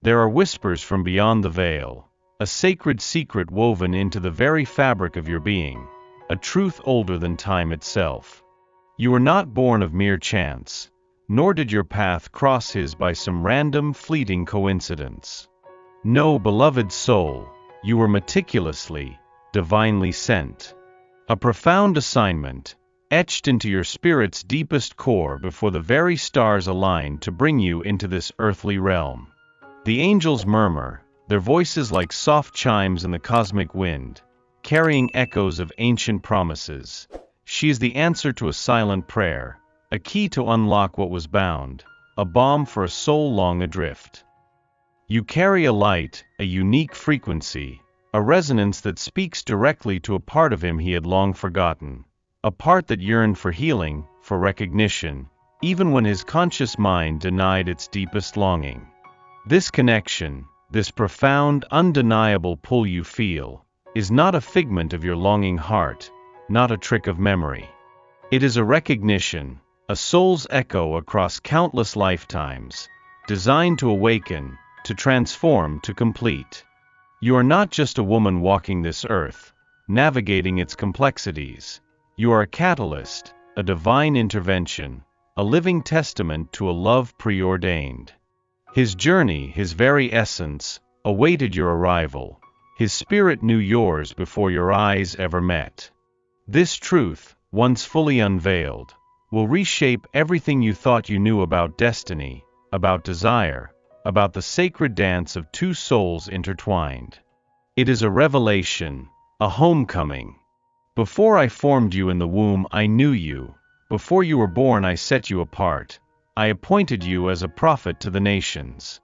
There are whispers from beyond the veil, a sacred secret woven into the very fabric of your being, a truth older than time itself. You were not born of mere chance, nor did your path cross his by some random, fleeting coincidence. No, beloved soul, you were meticulously, divinely sent. A profound assignment, etched into your spirit's deepest core before the very stars aligned to bring you into this earthly realm. The angels murmur, their voices like soft chimes in the cosmic wind, carrying echoes of ancient promises. She is the answer to a silent prayer, a key to unlock what was bound, a balm for a soul long adrift. You carry a light, a unique frequency, a resonance that speaks directly to a part of him he had long forgotten, a part that yearned for healing, for recognition, even when his conscious mind denied its deepest longing. This connection, this profound, undeniable pull you feel, is not a figment of your longing heart, not a trick of memory. It is a recognition, a soul's echo across countless lifetimes, designed to awaken, to transform, to complete. You are not just a woman walking this earth, navigating its complexities. You are a catalyst, a divine intervention, a living testament to a love preordained. His journey, his very essence, awaited your arrival. His spirit knew yours before your eyes ever met. This truth, once fully unveiled, will reshape everything you thought you knew about destiny, about desire, about the sacred dance of two souls intertwined. It is a revelation, a homecoming. Before I formed you in the womb I knew you, before you were born I set you apart, I appointed you as a prophet to the nations.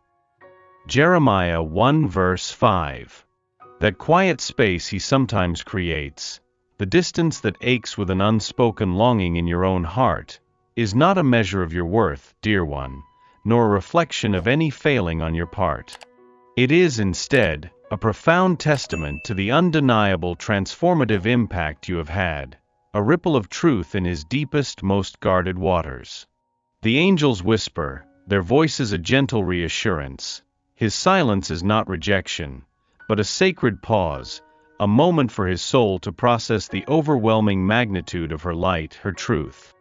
Jeremiah 1 verse 5. That quiet space he sometimes creates, the distance that aches with an unspoken longing in your own heart, is not a measure of your worth, dear one, nor a reflection of any failing on your part. It is, instead, a profound testament to the undeniable transformative impact you have had, a ripple of truth in his deepest, most guarded waters. The angels whisper, their voices a gentle reassurance. His silence is not rejection, but a sacred pause, a moment for his soul to process the overwhelming magnitude of her light, her truth.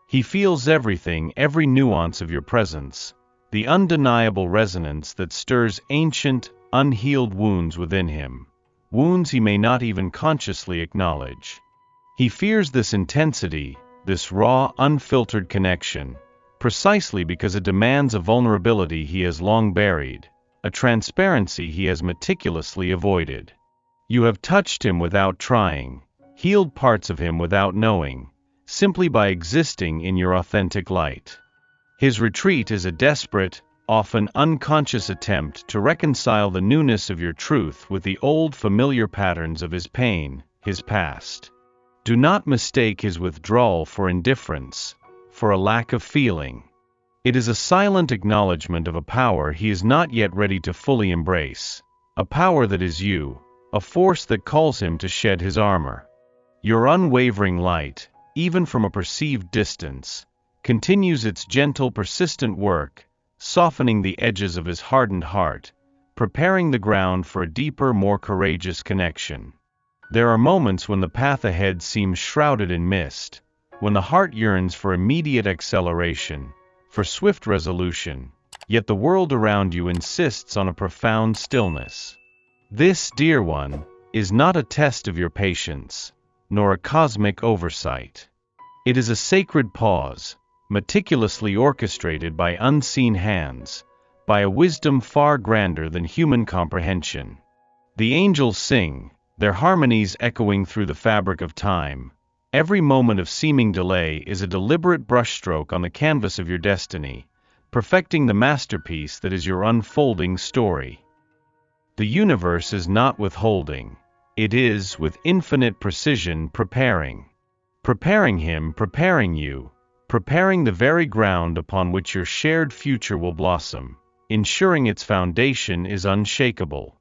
He feels everything, every nuance of your presence, the undeniable resonance that stirs ancient, unhealed wounds within him, wounds he may not even consciously acknowledge. He fears this intensity, this raw, unfiltered connection, precisely because it demands a vulnerability he has long buried, a transparency he has meticulously avoided. You have touched him without trying, healed parts of him without knowing, simply by existing in your authentic light. His retreat is a desperate, often unconscious attempt to reconcile the newness of your truth with the old familiar patterns of his pain, his past. Do not mistake his withdrawal for indifference, for a lack of feeling. It is a silent acknowledgement of a power he is not yet ready to fully embrace, a power that is you, a force that calls him to shed his armor. Your unwavering light, even from a perceived distance, continues its gentle, persistent work, softening the edges of his hardened heart, preparing the ground for a deeper, more courageous connection. There are moments when the path ahead seems shrouded in mist, when the heart yearns for immediate acceleration, for swift resolution, yet the world around you insists on a profound stillness. This, dear one, is not a test of your patience, nor a cosmic oversight. It is a sacred pause, meticulously orchestrated by unseen hands, by a wisdom far grander than human comprehension. The angels sing, their harmonies echoing through the fabric of time. Every moment of seeming delay is a deliberate brushstroke on the canvas of your destiny, perfecting the masterpiece that is your unfolding story. The universe is not withholding. It is, with infinite precision, preparing. Preparing him, preparing you, preparing the very ground upon which your shared future will blossom, ensuring its foundation is unshakable.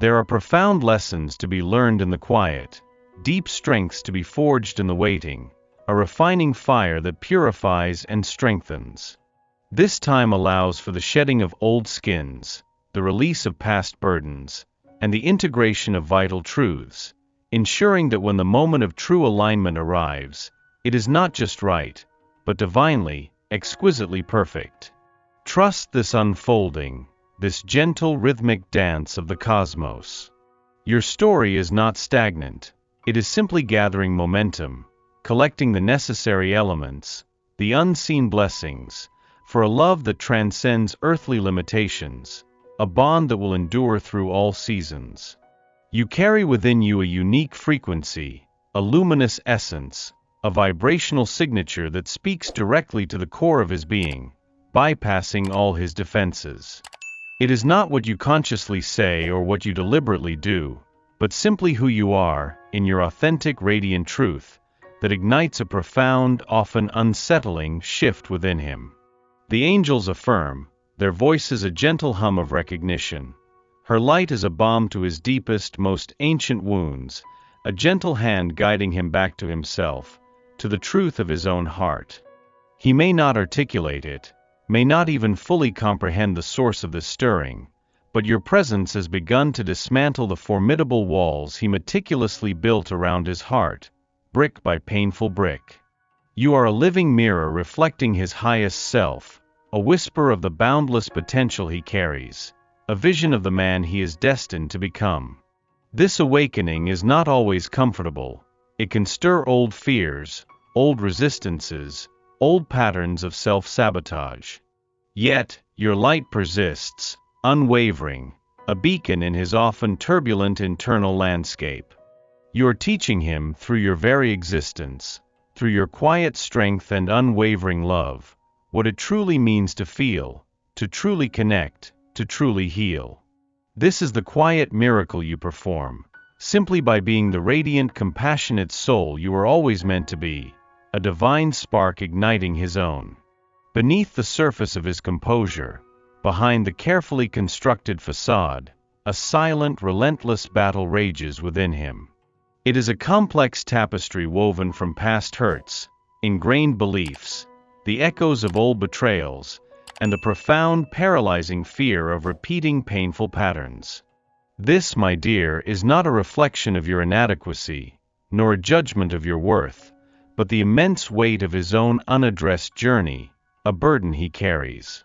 There are profound lessons to be learned in the quiet, deep strengths to be forged in the waiting, a refining fire that purifies and strengthens. This time allows for the shedding of old skins, the release of past burdens, and the integration of vital truths, ensuring that when the moment of true alignment arrives, it is not just right, but divinely, exquisitely perfect. Trust this unfolding, this gentle rhythmic dance of the cosmos. Your story is not stagnant, it is simply gathering momentum, collecting the necessary elements, the unseen blessings, for a love that transcends earthly limitations, a bond that will endure through all seasons. You carry within you a unique frequency, a luminous essence, a vibrational signature that speaks directly to the core of his being, bypassing all his defenses. It is not what you consciously say or what you deliberately do, but simply who you are, in your authentic radiant truth, that ignites a profound, often unsettling, shift within him. The angels affirm, their voices a gentle hum of recognition. Her light is a balm to his deepest, most ancient wounds, a gentle hand guiding him back to himself, to the truth of his own heart. He may not articulate it, may not even fully comprehend the source of this stirring, but your presence has begun to dismantle the formidable walls he meticulously built around his heart, brick by painful brick. You are a living mirror reflecting his highest self, a whisper of the boundless potential he carries, a vision of the man he is destined to become. This awakening is not always comfortable. It can stir old fears, old resistances, old patterns of self-sabotage. Yet, your light persists, unwavering, a beacon in his often turbulent internal landscape. You are teaching him through your very existence, through your quiet strength and unwavering love, what it truly means to feel, to truly connect, to truly heal. This is the quiet miracle you perform, simply by being the radiant, compassionate soul you were always meant to be, a divine spark igniting his own. Beneath the surface of his composure, behind the carefully constructed facade, a silent, relentless battle rages within him. It is a complex tapestry woven from past hurts, ingrained beliefs, the echoes of old betrayals, and the profound, paralyzing fear of repeating painful patterns. This, my dear, is not a reflection of your inadequacy, nor a judgment of your worth, but the immense weight of his own unaddressed journey, a burden he carries.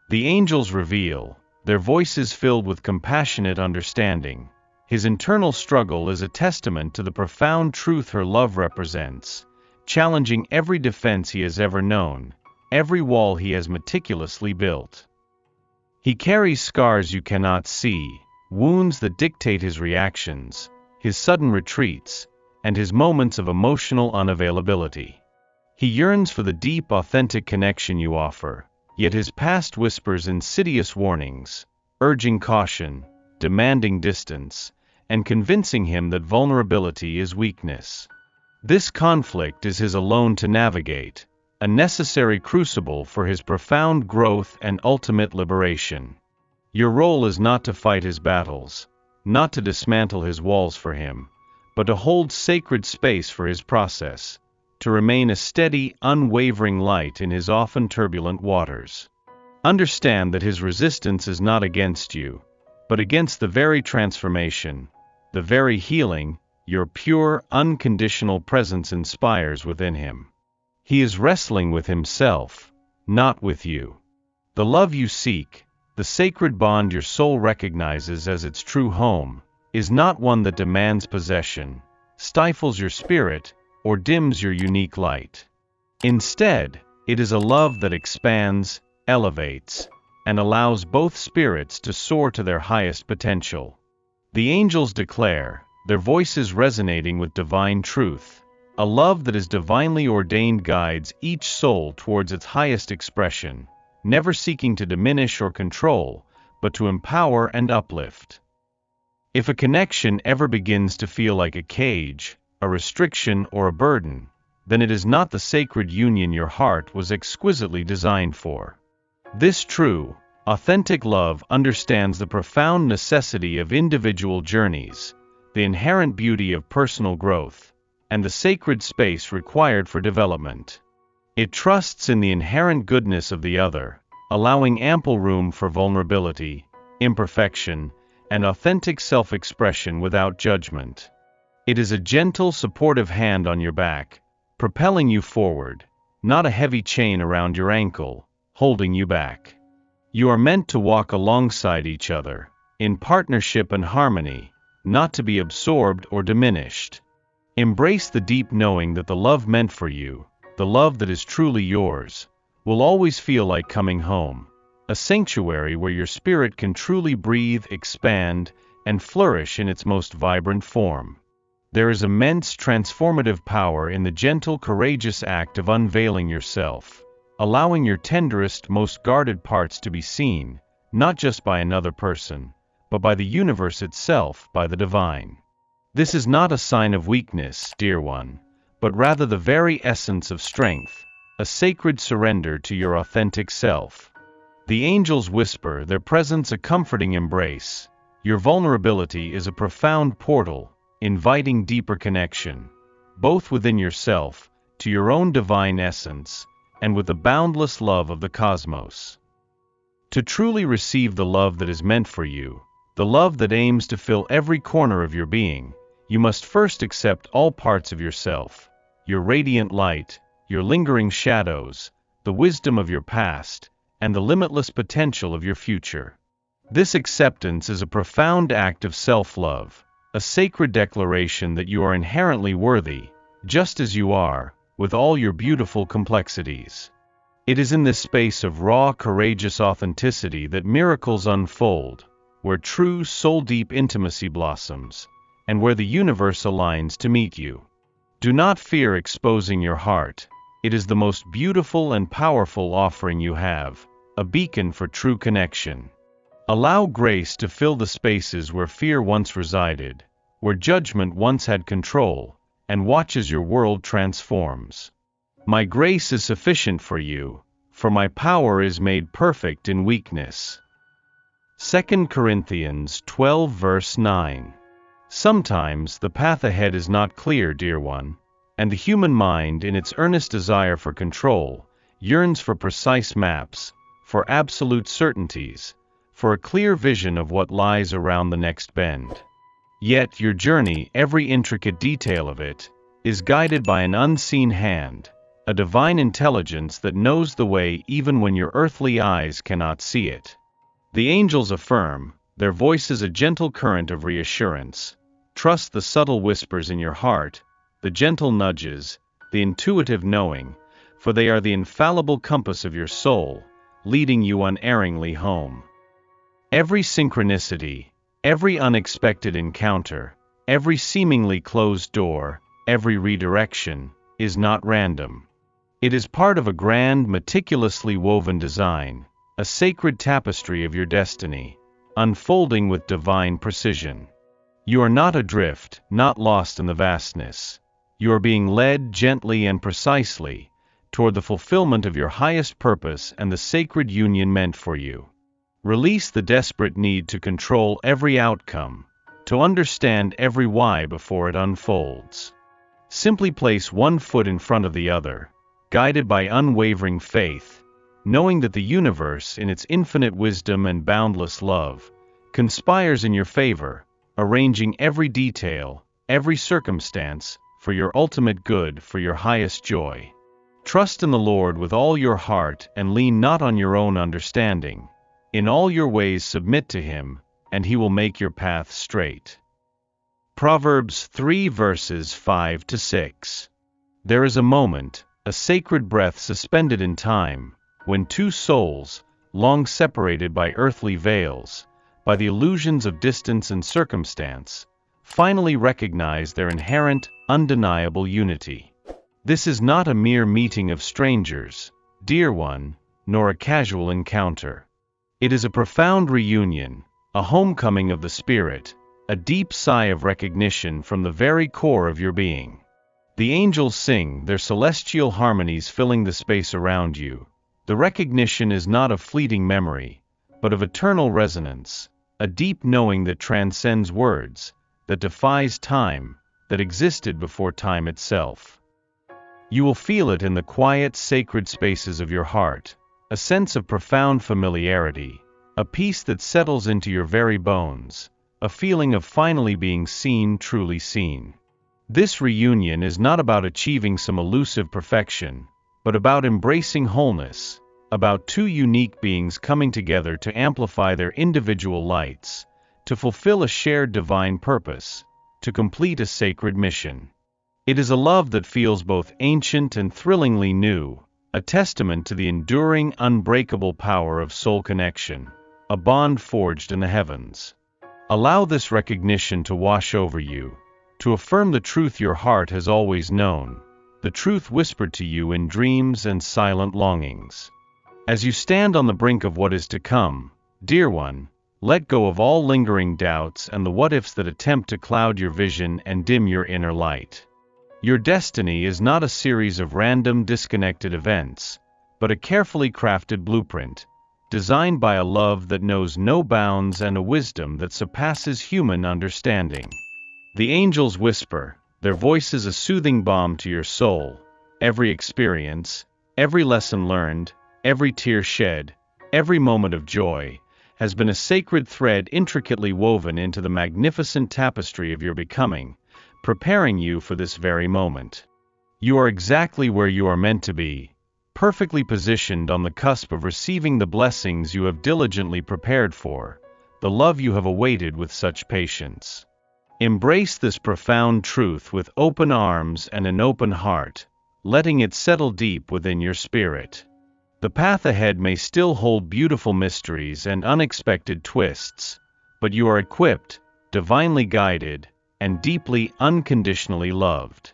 The angels reveal, their voices filled with compassionate understanding, his internal struggle is a testament to the profound truth her love represents, challenging every defense he has ever known, every wall he has meticulously built. He carries scars you cannot see, wounds that dictate his reactions, his sudden retreats, and his moments of emotional unavailability. He yearns for the deep, authentic connection you offer, yet his past whispers insidious warnings, urging caution, demanding distance, and convincing him that vulnerability is weakness. This conflict is his alone to navigate, a necessary crucible for his profound growth and ultimate liberation. Your role is not to fight his battles, not to dismantle his walls for him, but to hold sacred space for his process, to remain a steady, unwavering light in his often turbulent waters. Understand that his resistance is not against you, but against the very transformation, the very healing, your pure, unconditional presence inspires within him. He is wrestling with himself, not with you. The love you seek, the sacred bond your soul recognizes as its true home, is not one that demands possession, stifles your spirit, or dims your unique light. Instead, it is a love that expands, elevates, and allows both spirits to soar to their highest potential. The angels declare, their voices resonating with divine truth, a love that is divinely ordained guides each soul towards its highest expression, never seeking to diminish or control, but to empower and uplift. If a connection ever begins to feel like a cage, a restriction, or a burden, then it is not the sacred union your heart was exquisitely designed for. This true, authentic love understands the profound necessity of individual journeys, the inherent beauty of personal growth, and the sacred space required for development. It trusts in the inherent goodness of the other, allowing ample room for vulnerability, imperfection, and authentic self-expression without judgment. It is a gentle, supportive hand on your back, propelling you forward, not a heavy chain around your ankle, holding you back. You are meant to walk alongside each other, in partnership and harmony, not to be absorbed or diminished. Embrace the deep knowing that the love meant for you, the love that is truly yours, will always feel like coming home, a sanctuary where your spirit can truly breathe, expand, and flourish in its most vibrant form. There is immense transformative power in the gentle, courageous act of unveiling yourself, allowing your tenderest, most guarded parts to be seen, not just by another person, but by the universe itself, by the divine. This is not a sign of weakness, dear one, but rather the very essence of strength, a sacred surrender to your authentic self. The angels whisper, their presence a comforting embrace. Your vulnerability is a profound portal, inviting deeper connection, both within yourself, to your own divine essence, and with the boundless love of the cosmos. To truly receive the love that is meant for you, the love that aims to fill every corner of your being, you must first accept all parts of yourself, your radiant light, your lingering shadows, the wisdom of your past, and the limitless potential of your future. This acceptance is a profound act of self-love, a sacred declaration that you are inherently worthy, just as you are, with all your beautiful complexities. It is in this space of raw, courageous authenticity that miracles unfold, where true, soul-deep intimacy blossoms, and where the universe aligns to meet you. Do not fear exposing your heart. It is the most beautiful and powerful offering you have, a beacon for true connection. Allow grace to fill the spaces where fear once resided, where judgment once had control, and watch as your world transforms. My grace is sufficient for you, for my power is made perfect in weakness. 2 Corinthians 12 verse 9. Sometimes the path ahead is not clear, dear one, and the human mind, in its earnest desire for control, yearns for precise maps, for absolute certainties, for a clear vision of what lies around the next bend. Yet your journey, every intricate detail of it, is guided by an unseen hand, a divine intelligence that knows the way even when your earthly eyes cannot see it. The angels affirm, their voices a gentle current of reassurance. Trust the subtle whispers in your heart, the gentle nudges, the intuitive knowing, for they are the infallible compass of your soul, leading you unerringly home. Every synchronicity, every unexpected encounter, every seemingly closed door, every redirection, is not random. It is part of a grand, meticulously woven design, a sacred tapestry of your destiny, unfolding with divine precision. You are not adrift, not lost in the vastness. You are being led gently and precisely toward the fulfillment of your highest purpose and the sacred union meant for you. Release the desperate need to control every outcome, to understand every why before it unfolds. Simply place one foot in front of the other, guided by unwavering faith, knowing that the universe, in its infinite wisdom and boundless love, conspires in your favor, arranging every detail, every circumstance, for your ultimate good, for your highest joy. Trust in the Lord with all your heart and lean not on your own understanding. In all your ways submit to Him, and He will make your path straight. Proverbs 3 verses 5 to 6. There is a moment, a sacred breath suspended in time, when two souls, long separated by earthly veils, by the illusions of distance and circumstance, finally recognize their inherent, undeniable unity. This is not a mere meeting of strangers, dear one, nor a casual encounter. It is a profound reunion, a homecoming of the spirit, a deep sigh of recognition from the very core of your being. The angels sing, their celestial harmonies filling the space around you. The recognition is not of fleeting memory, but of eternal resonance, a deep knowing that transcends words, that defies time, that existed before time itself. You will feel it in the quiet, sacred spaces of your heart, a sense of profound familiarity, a peace that settles into your very bones, a feeling of finally being seen, truly seen. This reunion is not about achieving some elusive perfection, but about embracing wholeness, about two unique beings coming together to amplify their individual lights, to fulfill a shared divine purpose, to complete a sacred mission. It is a love that feels both ancient and thrillingly new, a testament to the enduring, unbreakable power of soul connection, a bond forged in the heavens. Allow this recognition to wash over you, to affirm the truth your heart has always known, the truth whispered to you in dreams and silent longings. As you stand on the brink of what is to come, dear one, let go of all lingering doubts and the what-ifs that attempt to cloud your vision and dim your inner light. Your destiny is not a series of random, disconnected events, but a carefully crafted blueprint, designed by a love that knows no bounds and a wisdom that surpasses human understanding. The angels whisper, their voices a soothing balm to your soul. Every experience, every lesson learned, every tear shed, every moment of joy, has been a sacred thread intricately woven into the magnificent tapestry of your becoming, preparing you for this very moment. You are exactly where you are meant to be, perfectly positioned on the cusp of receiving the blessings you have diligently prepared for, the love you have awaited with such patience. Embrace this profound truth with open arms and an open heart, letting it settle deep within your spirit. The path ahead may still hold beautiful mysteries and unexpected twists, but you are equipped, divinely guided, and deeply, unconditionally loved.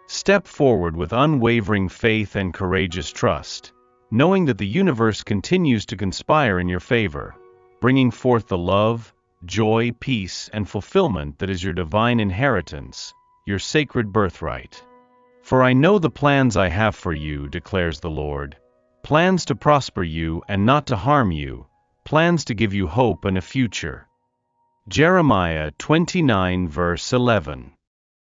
Step forward with unwavering faith and courageous trust, knowing that the universe continues to conspire in your favor, bringing forth the love, joy, peace, and fulfillment that is your divine inheritance, your sacred birthright. For I know the plans I have for you, declares the Lord, plans to prosper you and not to harm you, plans to give you hope and a future. Jeremiah 29 verse 11.